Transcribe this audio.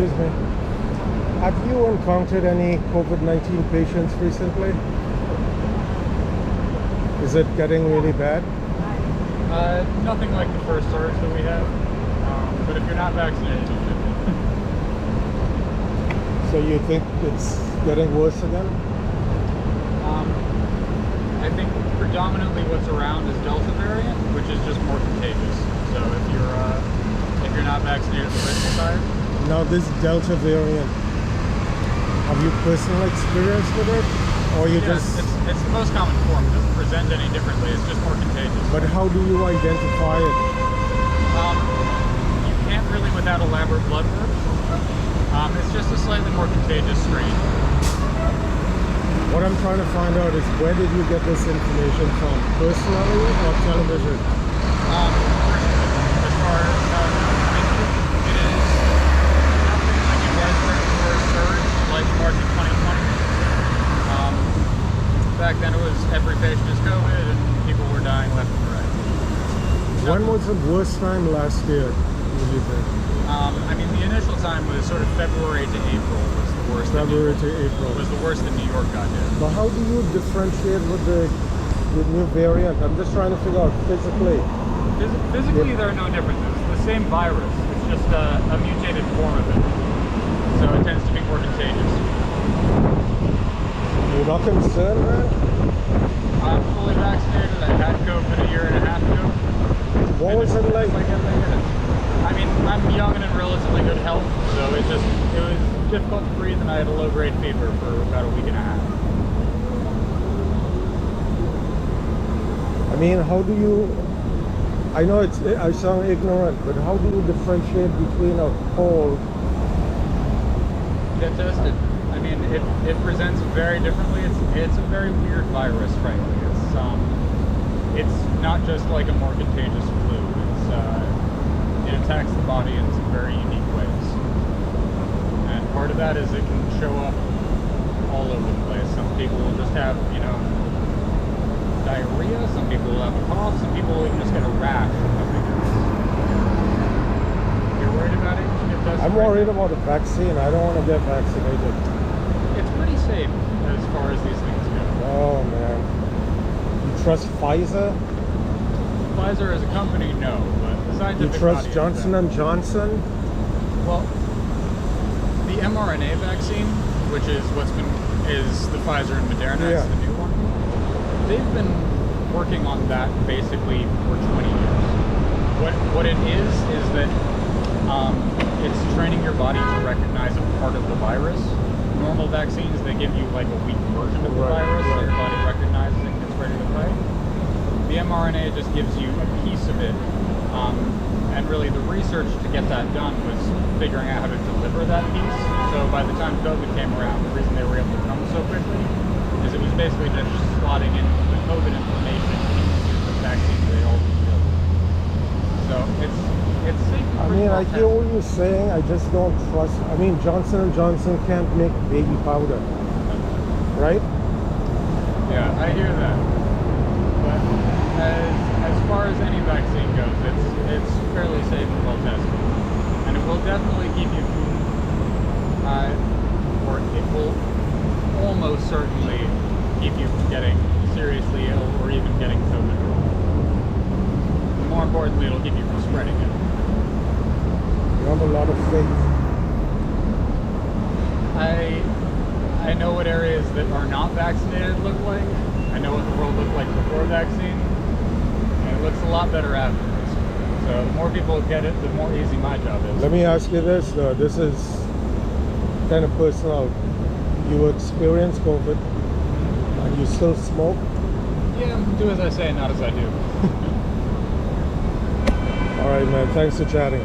Excuse me. Have you encountered any COVID-19 patients recently? Is it getting really bad? Nothing like the first surge that we had. But if you're not vaccinated, you should be. So you think it's getting worse again? I think predominantly what's around is Delta variant, which is just more contagious. So if you're not vaccinated, the risk is higher. Now this Delta variant, have you personal experience with it? Or you Yeah, just... it's the most common form. It doesn't present any differently. It's just more contagious. But how do you identify it? You can't really without elaborate blood work. It's just a slightly more contagious strain. What I'm trying to find out is where did you get this information from? Personally or television? As far as it is nothing like it was during the first surge, like March of 2020. Back then it was every patient is COVID and people were dying left and right. When was the worst time last year, would you think? I mean, the initial time was sort of February to April was the worst. February to April. Was the worst that New York got hit. But how do you differentiate with the new variant? I'm just trying to figure out physically. Physically, there are no differences. It's the same virus. It's just a mutated form of it. So it tends to be more contagious. You're not concerned, man? I'm fully vaccinated. I had COVID a year and a half ago. What was it like? I mean, I'm young and in relatively good health, so it was difficult to breathe, and I had a low-grade fever for about a week and a half. I mean, how do you... I know I sound ignorant, but how do you differentiate between a cold? Get tested. I mean, it presents very differently. It's a very weird virus, frankly. It's not just like a more contagious flu. It attacks the body in some very unique ways. And part of that is it can show up all over the place. Some people will just have, diarrhea. Some people will have a cough. Some people will even just get a rash from nothing else. You're worried about it? You get tested? I'm worried about the vaccine. I don't want to get vaccinated. It's pretty safe as far as these things go. Oh, man. You trust Pfizer? Pfizer as a company, no, but the scientific You trust body Johnson & Johnson? Well, the mRNA vaccine, which is is the Pfizer and Moderna, Yeah. it's the new one. They've been working on that basically for 20 years. What it is that it's training your body to recognize a part of the virus. Normal vaccines, they give you like a weak version of the virus, so your body recognizes it and gets ready to fight. The mRNA just gives you a piece of it, and really the research to get that done was figuring out how to deliver that piece. So by the time COVID came around, the reason they were able to come so quickly is it was basically just slotting in the COVID information into the vaccine they all built. So it's safe. I mean, I hear what you're saying. I just don't trust. I mean, Johnson & Johnson can't make baby powder, right? Yeah, I hear that. But as far as any vaccine goes, it's fairly safe and well tested, and it will definitely keep you, or it will almost certainly keep you from getting seriously ill or even getting COVID. More importantly, it'll keep you from spreading it. You have a lot of faith. I know what areas that are not vaccinated look like. I know what the world looked like before vaccine, and it looks a lot better afterwards. So the more people get it, the more easy my job is. Let me ask you this, though. This is kind of personal. You experience COVID, and you still smoke? Yeah, do as I say, not as I do. All right, man. Thanks for chatting.